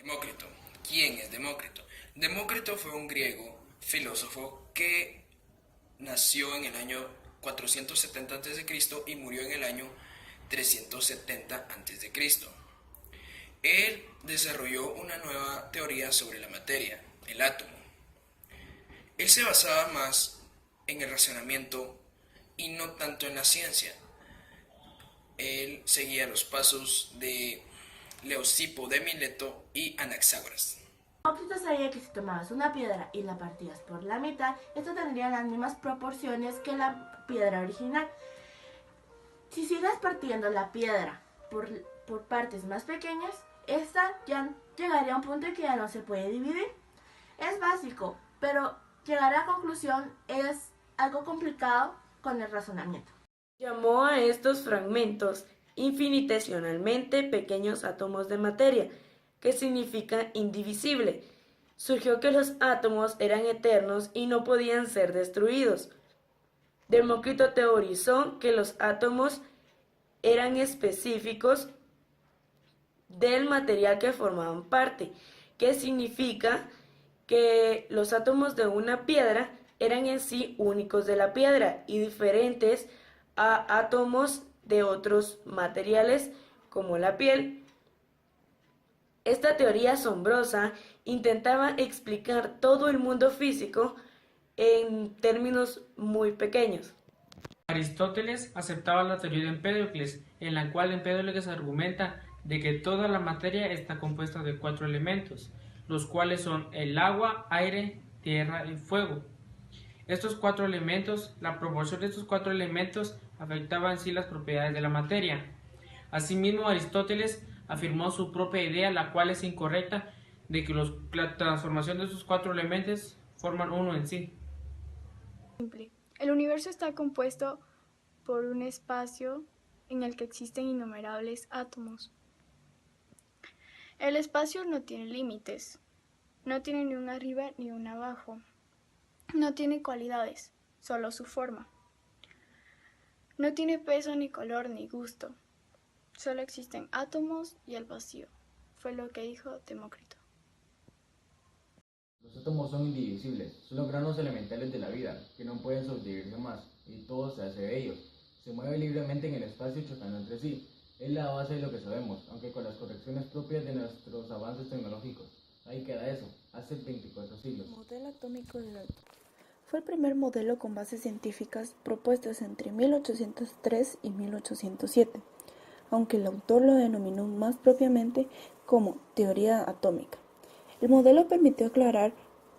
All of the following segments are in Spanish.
Demócrito. ¿Quién es Demócrito? Demócrito fue un griego filósofo que nació en el año 470 a.C. y murió en el año 370 a.C. Él desarrolló una nueva teoría sobre la materia, el átomo. Él se basaba más en el razonamiento y no tanto en la ciencia. Él seguía los pasos de Leucipo de Mileto y Anaxágoras. Demócrito sabía que si tomabas una piedra y la partías por la mitad, esto tendría las mismas proporciones que la piedra original. Si sigues partiendo la piedra por partes más pequeñas, esta ya llegaría a un punto en que ya no se puede dividir. Es básico, pero llegar a la conclusión es algo complicado con el razonamiento. Llamó a estos fragmentos infinitesimalmente pequeños átomos de materia, que significa indivisible. Surgió que los átomos eran eternos y no podían ser destruidos. Demócrito teorizó que los átomos eran específicos del material que formaban parte, que significa que los átomos de una piedra eran en sí únicos de la piedra y diferentes a átomos de otros materiales como la piel. Esta teoría asombrosa intentaba explicar todo el mundo físico en términos muy pequeños. Aristóteles aceptaba la teoría de Empédocles, en la cual Empédocles argumenta de que toda la materia está compuesta de 4 elementos, los cuales son el agua, aire, tierra y fuego. Estos 4 elementos, la proporción de estos 4 elementos afectaba en sí las propiedades de la materia. Asimismo, Aristóteles afirmó su propia idea, la cual es incorrecta, de que la transformación de estos 4 elementos forman uno en sí. El universo está compuesto por un espacio en el que existen innumerables átomos. El espacio no tiene límites, no tiene ni un arriba ni un abajo, no tiene cualidades, solo su forma. No tiene peso ni color ni gusto, solo existen átomos y el vacío, fue lo que dijo Demócrito. Los átomos son indivisibles, son los granos elementales de la vida, que no pueden subdividirse más, y todo se hace de ellos. Se mueven libremente en el espacio chocando entre sí. Es la base de lo que sabemos, aunque con las correcciones propias de nuestros avances tecnológicos. Ahí queda eso, hace 24 siglos. El modelo atómico de Light fue el primer modelo con bases científicas propuestas entre 1803 y 1807, aunque el autor lo denominó más propiamente como teoría atómica. El modelo permitió aclarar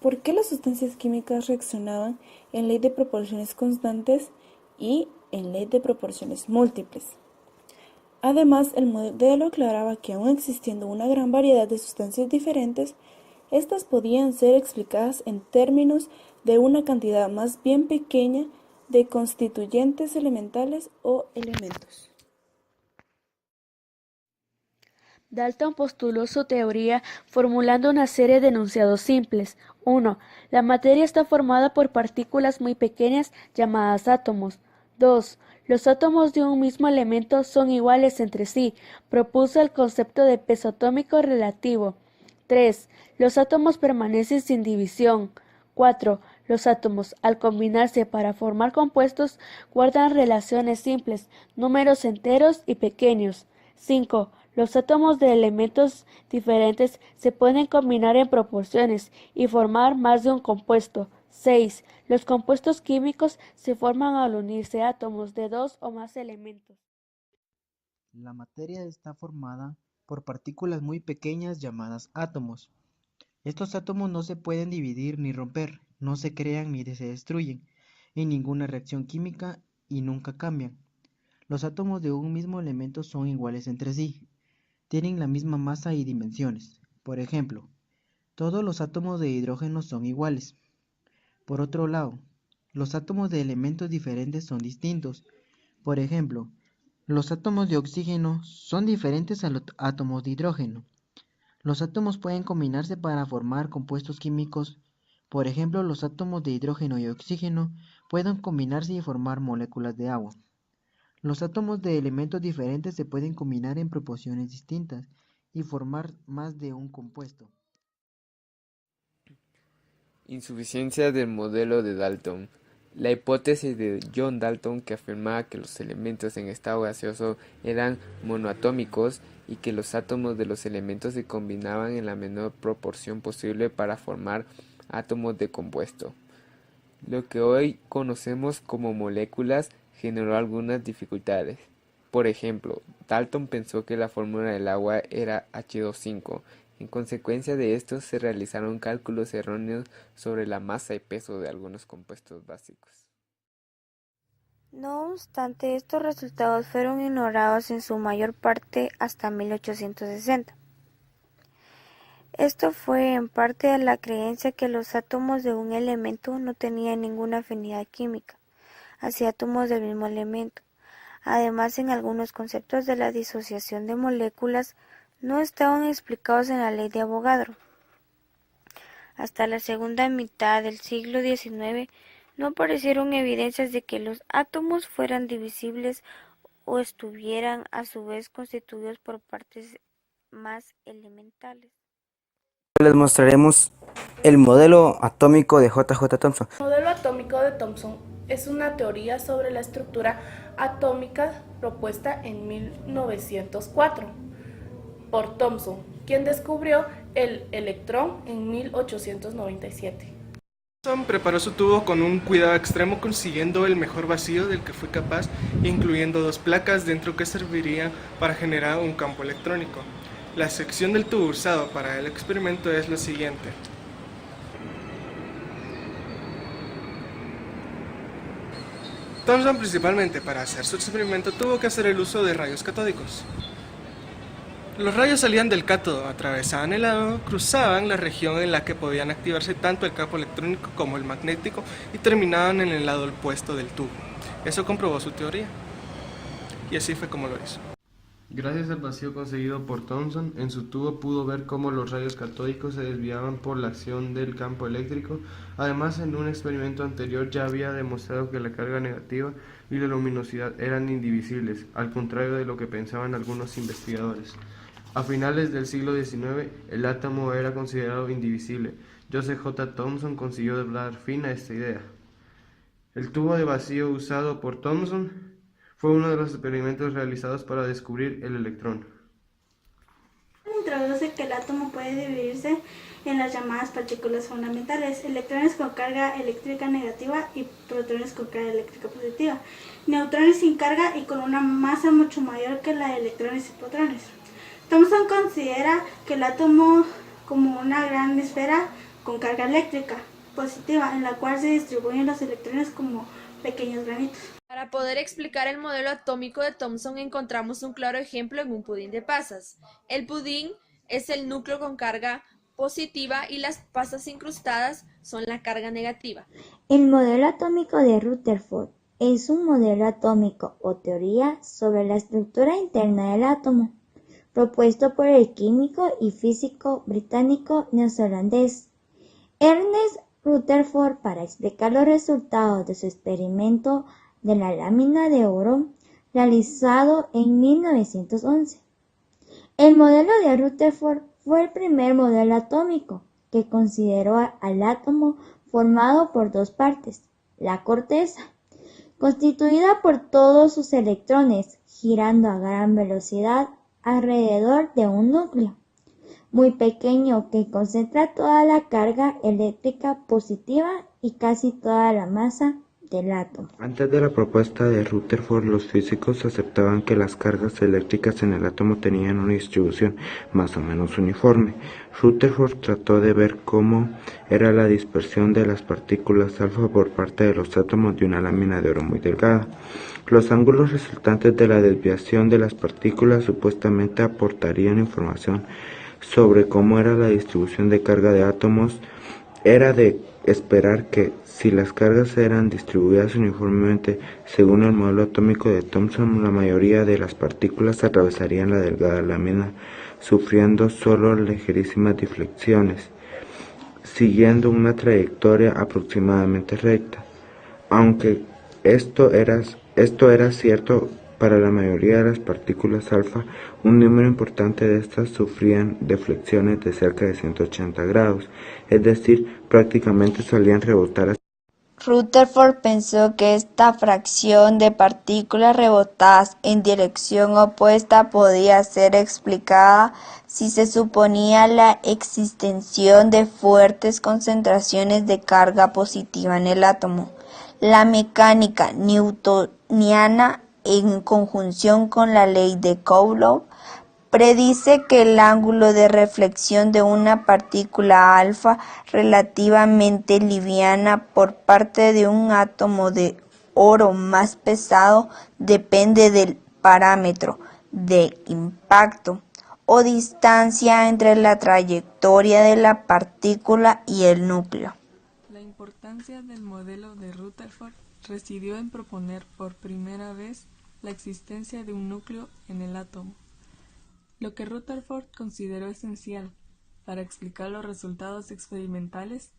por qué las sustancias químicas reaccionaban en ley de proporciones constantes y en ley de proporciones múltiples. Además, el modelo aclaraba que aun existiendo una gran variedad de sustancias diferentes, estas podían ser explicadas en términos de una cantidad más bien pequeña de constituyentes elementales o elementos. Dalton postuló su teoría formulando una serie de enunciados simples. 1. La materia está formada por partículas muy pequeñas llamadas átomos. 2. Los átomos de un mismo elemento son iguales entre sí. Propuso el concepto de peso atómico relativo. 3. Los átomos permanecen sin división. 4. Los átomos, al combinarse para formar compuestos, guardan relaciones simples, números enteros y pequeños. 5. Los átomos de elementos diferentes se pueden combinar en proporciones y formar más de un compuesto. 6. Los compuestos químicos se forman al unirse átomos de dos o más elementos. La materia está formada por partículas muy pequeñas llamadas átomos. Estos átomos no se pueden dividir ni romper, no se crean ni se destruyen en ninguna reacción química y nunca cambian. Los átomos de un mismo elemento son iguales entre sí, tienen la misma masa y dimensiones. Por ejemplo, todos los átomos de hidrógeno son iguales. Por otro lado, los átomos de elementos diferentes son distintos. Por ejemplo, los átomos de oxígeno son diferentes a los átomos de hidrógeno. Los átomos pueden combinarse para formar compuestos químicos. Por ejemplo, los átomos de hidrógeno y oxígeno pueden combinarse y formar moléculas de agua. Los átomos de elementos diferentes se pueden combinar en proporciones distintas y formar más de un compuesto. Insuficiencia del modelo de Dalton. La hipótesis de John Dalton, que afirmaba que los elementos en estado gaseoso eran monoatómicos y que los átomos de los elementos se combinaban en la menor proporción posible para formar átomos de compuesto. Lo que hoy conocemos como moléculas generó algunas dificultades. Por ejemplo, Dalton pensó que la fórmula del agua era H2O. En consecuencia de esto, se realizaron cálculos erróneos sobre la masa y peso de algunos compuestos básicos. No obstante, estos resultados fueron ignorados en su mayor parte hasta 1860. Esto fue en parte a la creencia que los átomos de un elemento no tenían ninguna afinidad química hacia átomos del mismo elemento. Además, en algunos conceptos de la disociación de moléculas no estaban explicados en la ley de Avogadro. Hasta la segunda mitad del siglo XIX no aparecieron evidencias de que los átomos fueran divisibles o estuvieran a su vez constituidos por partes más elementales. Les mostraremos el modelo atómico de J.J. Thomson. El modelo atómico de Thomson es una teoría sobre la estructura atómica propuesta en 1904 por Thomson, quien descubrió el electrón en 1897. Thomson preparó su tubo con un cuidado extremo, consiguiendo el mejor vacío del que fue capaz, incluyendo 2 placas dentro que servirían para generar un campo electrónico. La sección del tubo usado para el experimento es la siguiente. Thomson, principalmente para hacer su experimento, tuvo que hacer el uso de rayos catódicos. Los rayos salían del cátodo, atravesaban el ánodo, cruzaban la región en la que podían activarse tanto el campo electrónico como el magnético y terminaban en el lado opuesto del tubo. Eso comprobó su teoría. Y así fue como lo hizo. Gracias al vacío conseguido por Thomson, en su tubo pudo ver cómo los rayos catódicos se desviaban por la acción del campo eléctrico. Además, en un experimento anterior ya había demostrado que la carga negativa y la luminosidad eran indivisibles, al contrario de lo que pensaban algunos investigadores. A finales del siglo XIX, el átomo era considerado indivisible. Joseph J. Thomson consiguió dar fin a esta idea. El tubo de vacío usado por Thomson fue uno de los experimentos realizados para descubrir el electrón. Introduce que el átomo puede dividirse en las llamadas partículas fundamentales, electrones con carga eléctrica negativa y protones con carga eléctrica positiva, neutrones sin carga y con una masa mucho mayor que la de electrones y protones. Thomson considera que el átomo como una gran esfera con carga eléctrica positiva en la cual se distribuyen los electrones como pequeños granitos. Para poder explicar el modelo atómico de Thomson encontramos un claro ejemplo en un pudín de pasas. El pudín es el núcleo con carga positiva y las pasas incrustadas son la carga negativa. El modelo atómico de Rutherford es un modelo atómico o teoría sobre la estructura interna del átomo, propuesto por el químico y físico británico neozelandés Ernest Rutherford para explicar los resultados de su experimento de la lámina de oro realizado en 1911. El modelo de Rutherford fue el primer modelo atómico que consideró al átomo formado por 2 partes, la corteza, constituida por todos sus electrones girando a gran velocidad alrededor de un núcleo muy pequeño que concentra toda la carga eléctrica positiva y casi toda la masa del átomo. Antes de la propuesta de Rutherford, los físicos aceptaban que las cargas eléctricas en el átomo tenían una distribución más o menos uniforme. Rutherford trató de ver cómo era la dispersión de las partículas alfa por parte de los átomos de una lámina de oro muy delgada. Los ángulos resultantes de la desviación de las partículas supuestamente aportarían información sobre cómo era la distribución de carga de átomos. Era de esperar que, si las cargas eran distribuidas uniformemente según el modelo atómico de Thomson, la mayoría de las partículas atravesarían la delgada lámina, sufriendo solo ligerísimas deflexiones, siguiendo una trayectoria aproximadamente recta. Aunque esto era cierto Para la mayoría de las partículas alfa, un número importante de estas sufrían deflexiones de cerca de 180 grados, es decir, prácticamente solían rebotar. Rutherford pensó que esta fracción de partículas rebotadas en dirección opuesta podía ser explicada si se suponía la existencia de fuertes concentraciones de carga positiva en el átomo. La mecánica newtoniana, en conjunción con la ley de Coulomb, predice que el ángulo de reflexión de una partícula alfa relativamente liviana por parte de un átomo de oro más pesado depende del parámetro de impacto o distancia entre la trayectoria de la partícula y el núcleo. La importancia del modelo de Rutherford residió en proponer por primera vez la existencia de un núcleo en el átomo. Lo que Rutherford consideró esencial para explicar los resultados experimentales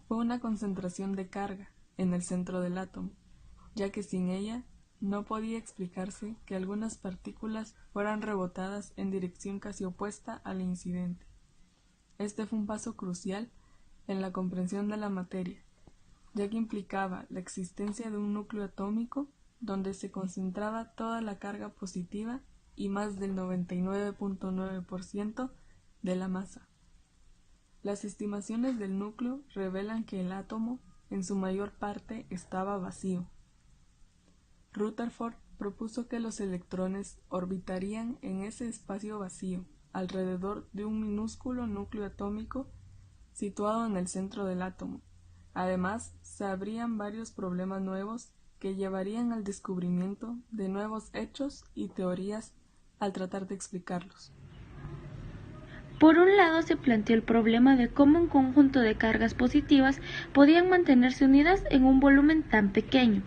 fue una concentración de carga en el centro del átomo, ya que sin ella no podía explicarse que algunas partículas fueran rebotadas en dirección casi opuesta al incidente. Este fue un paso crucial en la comprensión de la materia, ya que implicaba la existencia de un núcleo atómico donde se concentraba toda la carga positiva y más del 99.9% de la masa. Las estimaciones del núcleo revelan que el átomo, en su mayor parte, estaba vacío. Rutherford propuso que los electrones orbitarían en ese espacio vacío, alrededor de un minúsculo núcleo atómico situado en el centro del átomo. Además, se abrían varios problemas nuevos que llevarían al descubrimiento de nuevos hechos y teorías al tratar de explicarlos. Por un lado se planteó el problema de cómo un conjunto de cargas positivas podían mantenerse unidas en un volumen tan pequeño,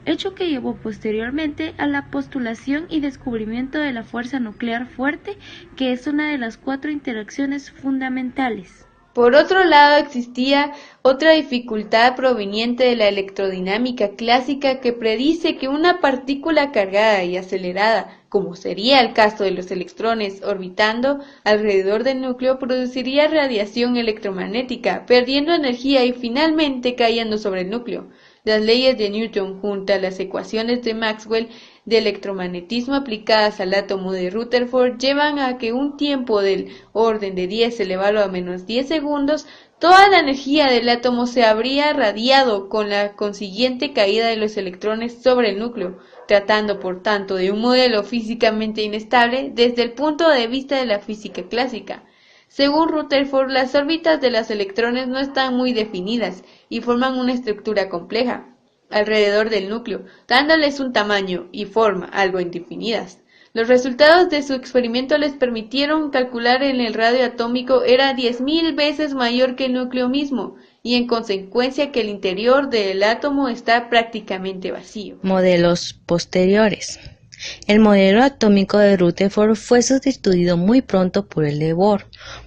hecho que llevó posteriormente a la postulación y descubrimiento de la fuerza nuclear fuerte, que es una de las 4 interacciones fundamentales. Por otro lado, existía otra dificultad proveniente de la electrodinámica clásica que predice que una partícula cargada y acelerada, como sería el caso de los electrones orbitando alrededor del núcleo, produciría radiación electromagnética, perdiendo energía y finalmente cayendo sobre el núcleo. Las leyes de Newton junto a las ecuaciones de Maxwell de electromagnetismo aplicadas al átomo de Rutherford llevan a que un tiempo del orden de 10 elevado a menos 10 segundos, toda la energía del átomo se habría radiado con la consiguiente caída de los electrones sobre el núcleo, tratando por tanto de un modelo físicamente inestable desde el punto de vista de la física clásica. Según Rutherford, las órbitas de los electrones no están muy definidas y forman una estructura compleja alrededor del núcleo, dándoles un tamaño y forma algo indefinidas. Los resultados de su experimento les permitieron calcular que el radio atómico era 10.000 veces mayor que el núcleo mismo, y en consecuencia que el interior del átomo está prácticamente vacío. Modelos posteriores. El modelo atómico de Rutherford fue sustituido muy pronto por el de Bohr.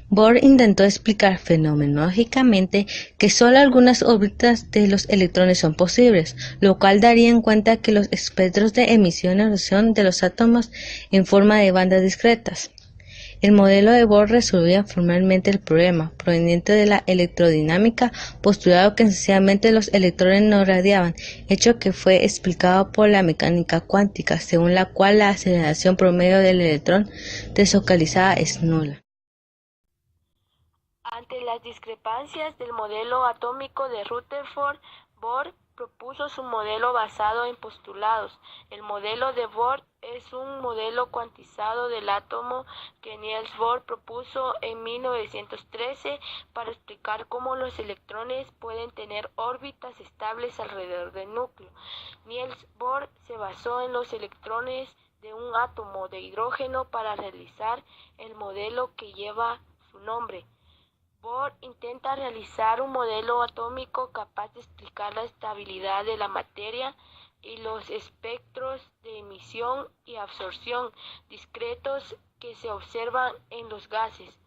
Bohr intentó explicar fenomenológicamente que solo algunas órbitas de los electrones son posibles, lo cual daría en cuenta que los espectros de emisión y erosión de los átomos en forma de bandas discretas. El modelo de Bohr resolvía formalmente el problema proveniente de la electrodinámica, postulado que esencialmente los electrones no radiaban, hecho que fue explicado por la mecánica cuántica, según la cual la aceleración promedio del electrón deslocalizada es nula. Ante las discrepancias del modelo atómico de Rutherford, Bohr propuso su modelo basado en postulados. El modelo de Bohr es un modelo cuantizado del átomo que Niels Bohr propuso en 1913 para explicar cómo los electrones pueden tener órbitas estables alrededor del núcleo. Niels Bohr se basó en los electrones de un átomo de hidrógeno para realizar el modelo que lleva su nombre. Bohr intenta realizar un modelo atómico capaz de explicar la estabilidad de la materia y los espectros de emisión y absorción discretos que se observan en los gases.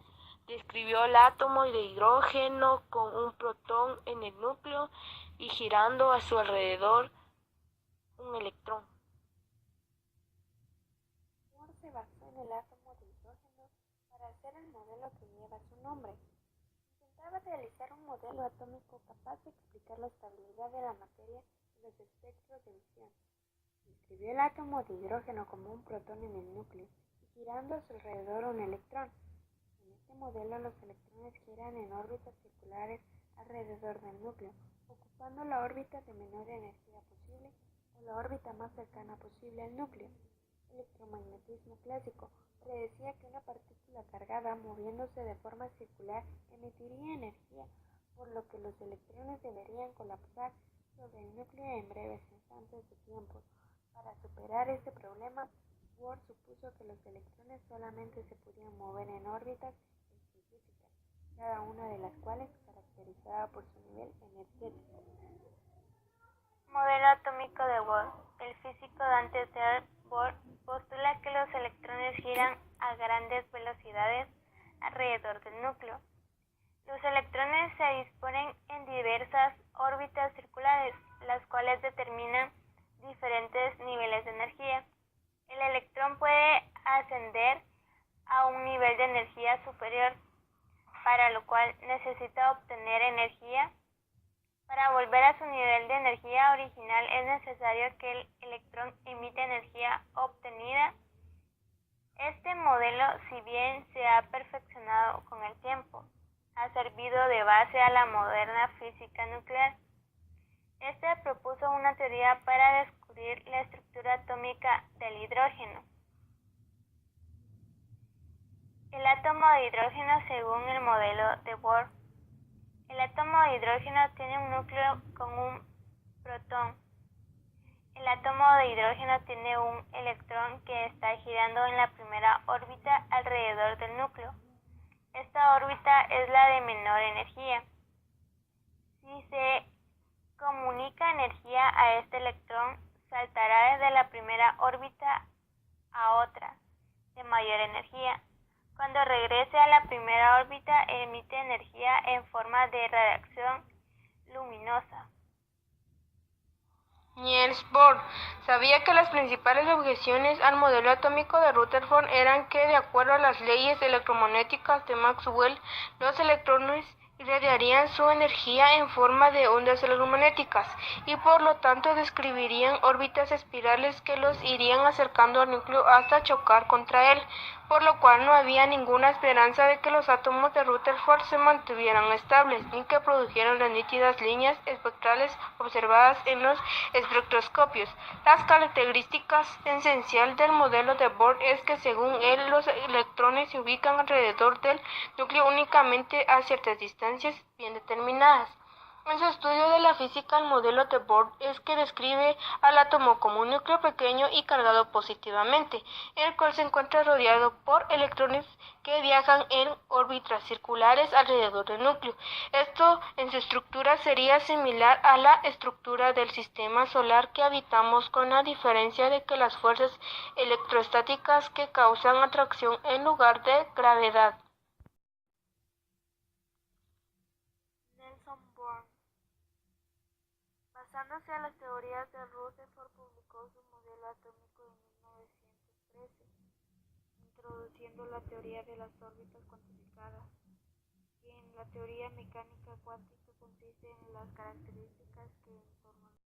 Describió el átomo de hidrógeno con un protón en el núcleo y girando a su alrededor un electrón. el átomo de hidrógeno para hacer el modelo que lleva su nombre. Intentaba realizar un modelo atómico capaz de explicar la estabilidad de la materia y los espectros de emisión. Describió el átomo de hidrógeno como un protón en el núcleo y girando a su alrededor un electrón. En este modelo los electrones giran en órbitas circulares alrededor del núcleo, ocupando la órbita de menor energía posible o la órbita más cercana posible al núcleo. El electromagnetismo clásico predecía que una partícula cargada moviéndose de forma circular emitiría energía, por lo que los electrones deberían colapsar sobre el núcleo en breves instantes de tiempo. Para superar este problema, Bohr supuso que los electrones solamente se podían mover en órbitas específicas, cada una de las cuales caracterizada por su nivel energético. Modelo atómico de Bohr. El físico Dante Theodor Bohr postula que los electrones giran a grandes velocidades alrededor del núcleo. Los electrones se disponen en diversas órbitas circulares, las cuales determinan diferentes niveles de energía. El electrón puede ascender a un nivel de energía superior, para lo cual necesita obtener energía. Para volver a su nivel de energía original es necesario que el electrón emita energía obtenida. Este modelo, si bien se ha perfeccionado con el tiempo, ha servido de base a la moderna física nuclear. Este propuso una teoría para descubrir la estructura atómica del hidrógeno. El átomo de hidrógeno según el modelo de Bohr. El átomo de hidrógeno tiene un núcleo con un protón. El átomo de hidrógeno tiene un electrón que está girando en la primera órbita alrededor del núcleo. Esta órbita es la de menor energía. Si se comunica energía a este electrón, saltará desde la primera órbita a otra, de mayor energía. Cuando regrese a la primera órbita, emite energía en forma de radiación luminosa. Niels Bohr sabía que las principales objeciones al modelo atómico de Rutherford eran que, de acuerdo a las leyes electromagnéticas de Maxwell, los electrones irradiarían su energía en forma de ondas electromagnéticas y por lo tanto describirían órbitas espirales que los irían acercando al núcleo hasta chocar contra él, por lo cual no había ninguna esperanza de que los átomos de Rutherford se mantuvieran estables ni que produjeran las nítidas líneas espectrales observadas en los espectroscopios. Las características esenciales del modelo de Bohr es que, según él, los electrones se ubican alrededor del núcleo únicamente a ciertas distancias bien determinadas. En su estudio de la física, el modelo de Bohr es que describe al átomo como un núcleo pequeño y cargado positivamente, en el cual se encuentra rodeado por electrones que viajan en órbitas circulares alrededor del núcleo. Esto en su estructura sería similar a la estructura del sistema solar que habitamos, con la diferencia de que las fuerzas electrostáticas que causan atracción en lugar de gravedad. Nelson Bohr. Basándose en las teorías de Rutherford, publicó su modelo atómico en 1913, introduciendo la teoría de las órbitas cuantificadas, que en la teoría mecánica cuántica consiste en las características que